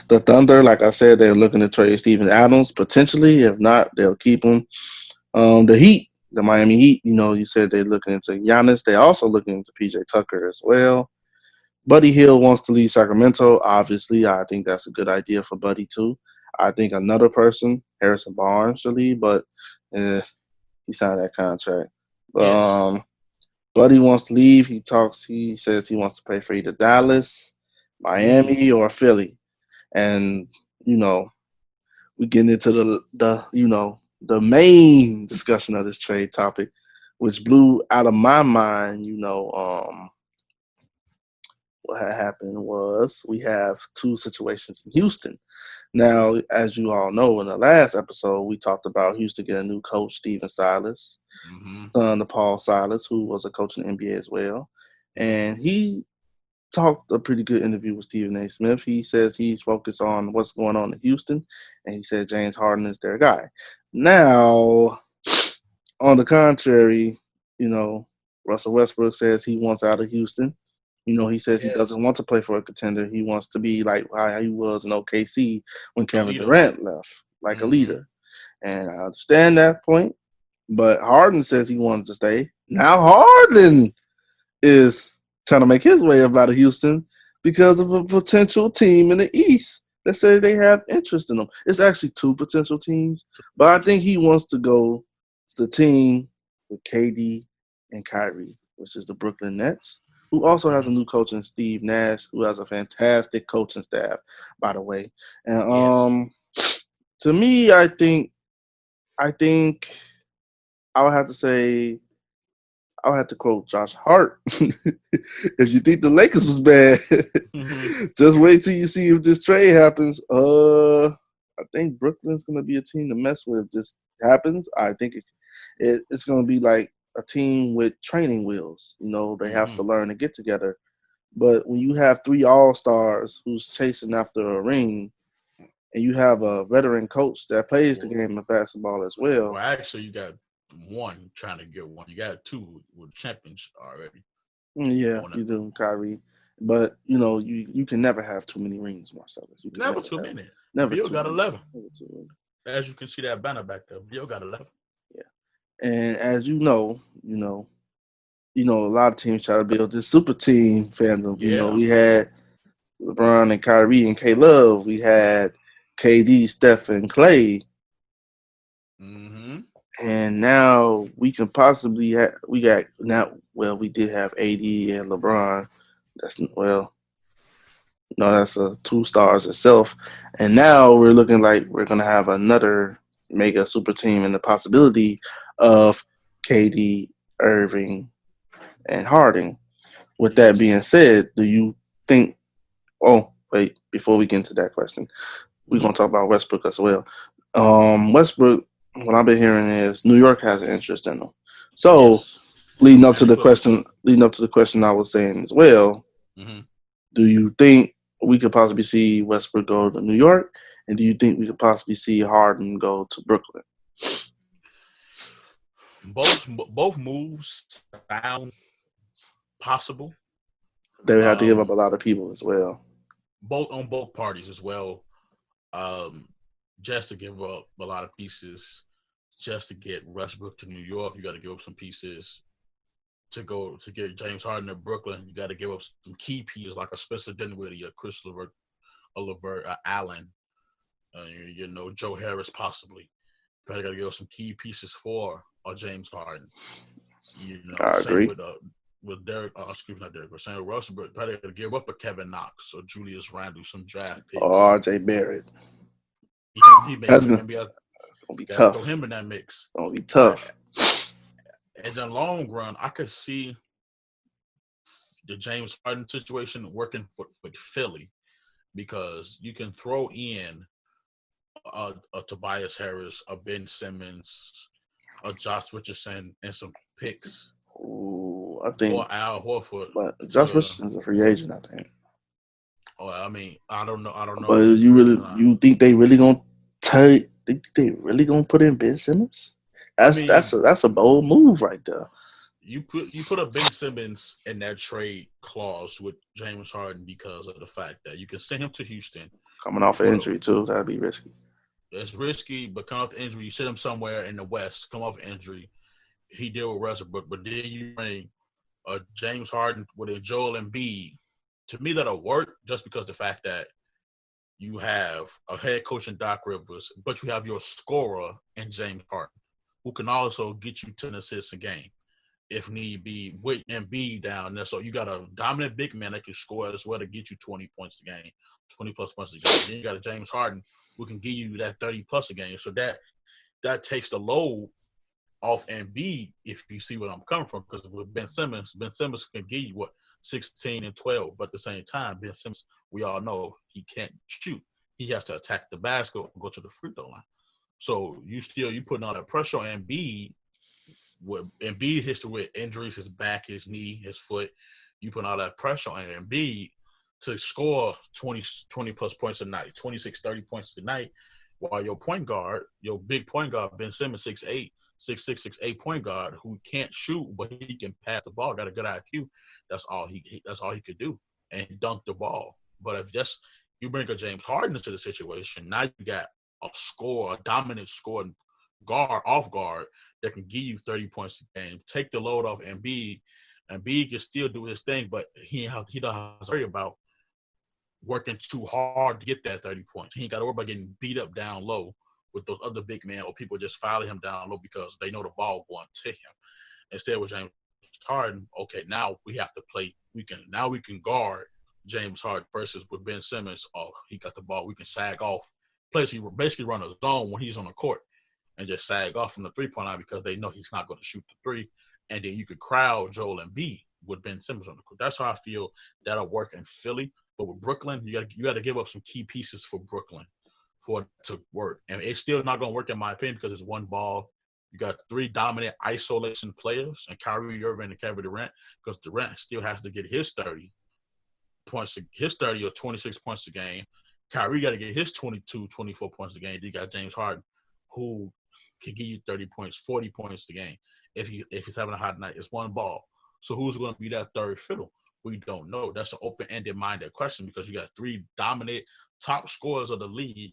The Thunder, like I said, they're looking to trade Steven Adams potentially. If not, they'll keep him. The Heat, the Miami Heat, you said they're looking into Giannis. They're also looking into PJ Tucker as well. Buddy Hield wants to leave Sacramento. Obviously, I think that's a good idea for Buddy too. I think another person, Harrison Barnes, should leave, but he signed that contract. Yes. Buddy wants to leave. He says he wants to play for either Dallas, Miami, or Philly. And, we get into the main discussion of this trade topic, which blew out of my mind, what had happened was we have two situations in Houston. Now, as you all know, in the last episode, we talked about Houston getting a new coach, Steven Silas, son of Paul Silas, who was a coach in the NBA as well. And he talked a pretty good interview with Stephen A. Smith. He says he's focused on what's going on in Houston, and he said James Harden is their guy. Now, on the contrary, Russell Westbrook says he wants out of Houston. He says he doesn't want to play for a contender. He wants to be like how he was in OKC when Kevin Durant left, like a leader. And I understand that point. But Harden says he wanted to stay. Now Harden is trying to make his way up out of Houston because of a potential team in the East that says they have interest in him. It's actually two potential teams. But I think he wants to go to the team with KD and Kyrie, which is the Brooklyn Nets, who also has a new coach in Steve Nash, who has a fantastic coaching staff, by the way. And to me, I think I would have to say, I would have to quote Josh Hart. If you think the Lakers was bad, just wait till you see if this trade happens. I think Brooklyn's going to be a team to mess with if this happens. I think it's going to be like a team with training wheels. They have to learn to get together. But when you have three all-stars who's chasing after a ring, and you have a veteran coach that plays the game of basketball as well. Well, actually, you got one trying to get one. You got two with champions already. Yeah, you do, Kyrie. But, you can never have too many rings, Marcellus. Never too many. Never Bill too got many. 11. Never too many. As you can see that banner back there, Bill got 11. Yeah. And as you know, a lot of teams try to build this super team fandom. Yeah. We had LeBron and Kyrie and K-Love. We had KD, Steph, and Clay. And now we can possibly we did have AD and LeBron. That's a two stars itself. And now we're looking like we're gonna have another mega super team and the possibility of KD, Irving, and Harden. With that being said, do you think? Oh, wait! Before we get into that question, we're gonna talk about Westbrook as well. Westbrook, what I've been hearing is New York has an interest in him. So, leading up to the question I was saying as well, do you think we could possibly see Westbrook go to New York, and do you think we could possibly see Harden go to Brooklyn? Both moves sound possible. They would have to give up a lot of people as well. Both parties as well. Just to give up a lot of pieces, just to get Westbrook to New York, you got to give up some pieces. To get James Harden to Brooklyn, you got to give up some key pieces like a Spencer Dinwiddie, a Chris Levert, Allen, Joe Harris possibly. You got to give up some key pieces for James Harden. I agree. With Derek, not Derek, but Sam Westbrook, probably got to give up a Kevin Knox or Julius Randle, some draft picks. Or RJ Barrett. He may That's be gonna be got to throw tough. him in that mix. Gonna be But tough. in the long run, I could see the James Harden situation working with Philly because you can throw in a Tobias Harris, a Ben Simmons, a Josh Richardson, and some picks Ooh, I think, for Al Horford but Josh to. Richardson's a free agent, I think. Oh, I mean, I don't know. I don't know But if he's you free really, or not. you think they really gonna take? Think they really gonna put in Ben Simmons? I That's mean, that's a bold move right there. you put a Ben Simmons in that trade clause with James Harden because of the fact that you can send him to Houston. Coming off an With a, injury too, that'd be risky. it's risky, but come off the injury, you sit him somewhere in the West. Come off injury, he deal with Westbrook, but then you bring James Harden with a Joel Embiid. To me, that'll work just because the fact that you have a head coach in Doc Rivers, but you have your scorer in James Harden, who can also get you 10 assists a game if need be, with Embiid down there. So you got a dominant big man that can score as well to get you 20 points a game, 20 plus points a game. Then you got a James Harden who can give you that 30 plus a game. So that takes the load off Embiid, if you see what I'm coming from. Because with Ben Simmons can give you 16 and 12, but at the same time, Ben Simmons, we all know he can't shoot. He has to attack the basket and go to the free throw line. So you putting all that pressure on Embiid. With Embiid history with injuries, his back, his knee, his foot, you put all that pressure on Embiid to score 20 plus points a night, 26, 30 points a night, while your point guard, your big point guard, Ben Simmons, 6'8", 6'6", 6'8" point guard who can't shoot, but he can pass the ball, got a good IQ. That's all he could do, and dunk the ball. But if you bring a James Harden into the situation, now you got a dominant scoring off guard that can give you 30 points a game. Take the load off Embiid. Embiid can still do his thing, but he doesn't have to worry about working too hard to get that 30 points. He ain't got to worry about getting beat up down low with those other big men or people just fouling him down low because they know the ball going to him. Instead with James Harden, okay, now we have to play. We can guard James Harden versus with Ben Simmons. Oh, he got the ball. We can sag off. Plus, he basically run a zone when he's on the court and just sag off from the three-point line because they know he's not going to shoot the three. And then you could crowd Joel Embiid with Ben Simmons on the court. That's how I feel that'll work in Philly. But with Brooklyn, you got to give up some key pieces for Brooklyn for it to work. And it's still not going to work in my opinion because it's one ball. You got three dominant isolation players and Kyrie Irving and Kevin Durant because Durant still has to get his 30 points, his 30 or 26 points a game. Kyrie got to get his 22, 24 points a game. Then you got James Harden who can give you 30 points, 40 points a game if he's having a hot night. It's one ball. So who's going to be that third fiddle? We don't know. That's an open-ended minded question because you got three dominant top scorers of the league,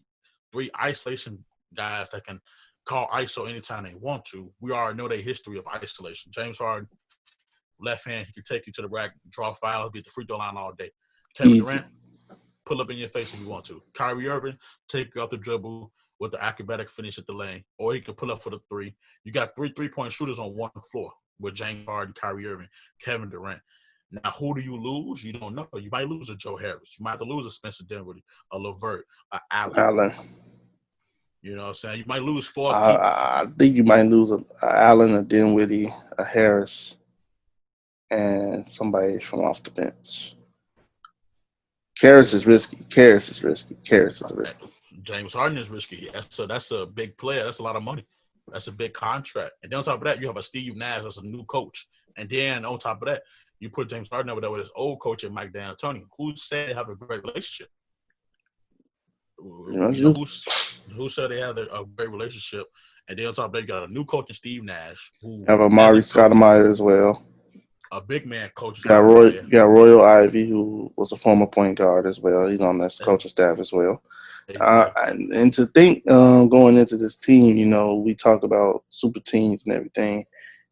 three isolation guys that can call ISO anytime they want to. We already know their history of isolation. James Harden, left hand, he can take you to the rack, draw foul, be at the free throw line all day. Kevin Easy. Durant, pull up in your face if you want to. Kyrie Irving, take you off the dribble with the acrobatic finish at the lane, or he can pull up for the three. You got three-point shooters on one floor with James Harden, Kyrie Irving, Kevin Durant. Now, who do you lose? You don't know. You might lose a Joe Harris. You might have to lose a Spencer Dinwiddie, a LeVert, a Allen. You know what I'm saying? You might lose four people. I think you might lose a Allen, a Dinwiddie, a Harris, and somebody from off the bench. Karras is risky. James Harden is risky. So that's a big player. That's a lot of money. That's a big contract. And then on top of that, you have a Steve Nash that's a new coach. And then on top of that, you put James Harden over there with his old coach and Mike D'Antoni, who said they have a great relationship. Who said they have a great relationship? And then on top of that, you got a new coach in Steve Nash, who have Amari Stoudemire as well. A big man coach. You got Royal Ivy, who was a former point guard as well. He's on this coaching staff as well. Exactly. And to think going into this team, we talk about super teams and everything,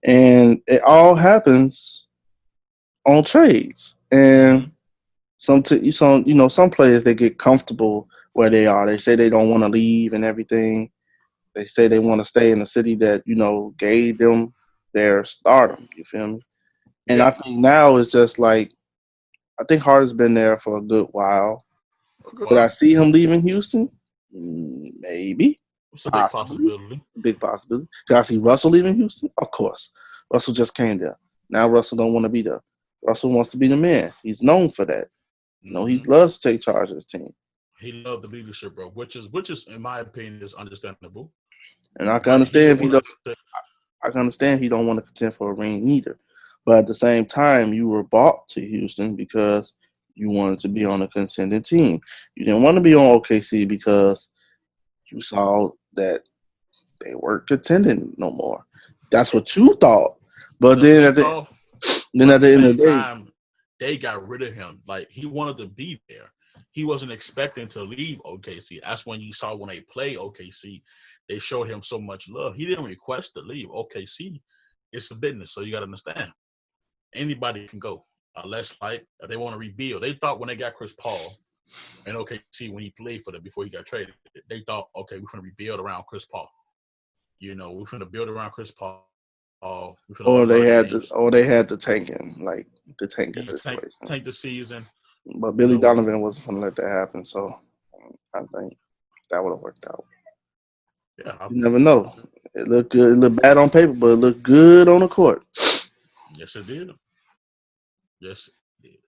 and it all happens on trades. And some players, they get comfortable where they are. They say they don't want to leave and everything. They say they want to stay in the city that gave them their stardom. You feel me? And I think now it's just like, I think Harden's been there for a good while. Would I see him leaving Houston? Maybe. It's a big Possibly. possibility. Big possibility. Can I see Russell leaving Houston? Of course. Russell just came there. Now Russell don't want to be there. Russell wants to be the man. He's known for that. He loves to take charge of his team. He loved the leadership, bro, which is in my opinion is understandable. And I can understand if he don't. I can understand he don't want to contend for a ring either. But at the same time, you were bought to Houston because you wanted to be on a contending team. You didn't want to be on OKC because you saw that they weren't contending no more. That's what you thought. But then at the end of the day, they got rid of him. Like, he wanted to be there. He wasn't expecting to leave OKC. That's when you saw when they played OKC, they showed him so much love. He didn't request to leave OKC. It's a business, so you got to understand. Anybody can go, unless like if they want to rebuild. They thought when they got Chris Paul and OKC when he played for them before he got traded, they thought, okay, we're going to rebuild around Chris Paul. We're going to build around Chris Paul. Or they had the tanking, like the tanking situation. Tank the season. But Billy Donovan wasn't going to let that happen, so I think that would have worked out. Yeah, you never know. It looked good. It looked bad on paper, but it looked good on the court. Yes, it did. Yes, it did.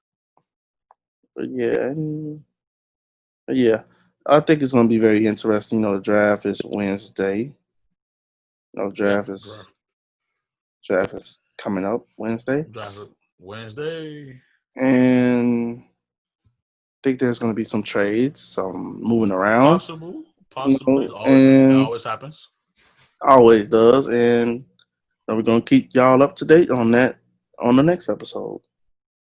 But yeah, I think it's going to be very interesting. The draft is Wednesday. Draft is coming up Wednesday. Draft Wednesday. And I think there's going to be some trades, some moving around. Possibly. It always happens. Always does. And we're going to keep y'all up to date on that on the next episode.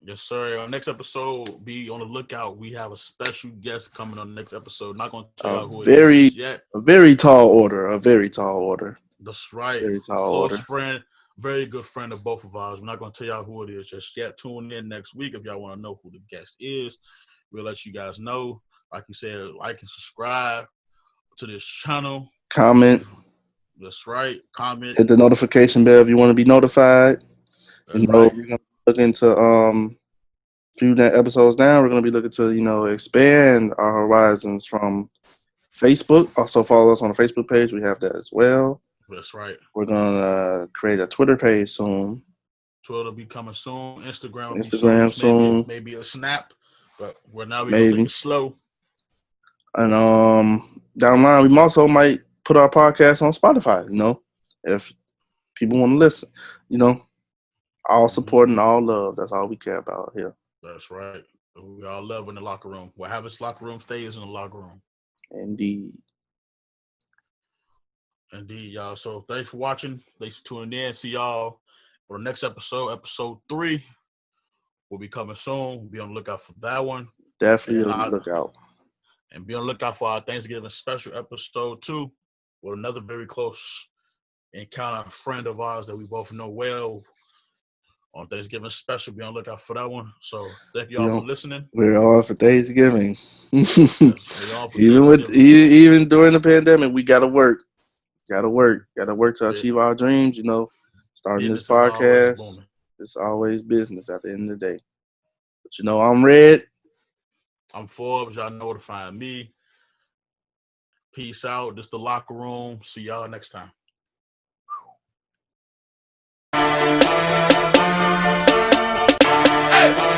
Yes, sir. On the next episode, be on the lookout. We have a special guest coming on the next episode. Not going to tell you who it is yet. A very tall order. That's right. Very tall Close order. friend. Very good friend of both of ours. We're not going to tell y'all who it is just yet. Tune in next week if y'all want to know who the guest is. We'll let you guys know. Like you said, like and subscribe to this channel. Comment. That's right. Comment. Hit the notification bell if you want to be notified. That's right. We're going to look into a few episodes down. We're going to be looking to expand our horizons from Facebook. Also follow us on the Facebook page. We have that as well. That's right. We're going to create a Twitter page soon. Twitter will be coming soon. Instagram soon. Maybe a Snap. But we're going to take it slow. And down the line, we also might put our podcast on Spotify, if people want to listen. All support and all love. That's all we care about here. That's right. We all love in the locker room. What happens in the locker room stays in the locker room. Indeed, y'all. So thanks for watching. Thanks for tuning in. See y'all for the next episode. Episode 3 will be coming soon. Be on the lookout for that one. Definitely on the lookout. And be on the lookout for our Thanksgiving special episode 2 with another very close encounter friend of ours that we both know well. On Thanksgiving special, be on the lookout for that one. So thank you all for listening. We're on for Thanksgiving. Even during the pandemic, we gotta work. Gotta work to achieve our dreams. Starting this podcast, it's always business at the end of the day. But I'm Red. I'm Forbes. Y'all know where to find me. Peace out. This is the locker room. See y'all next time. Hey!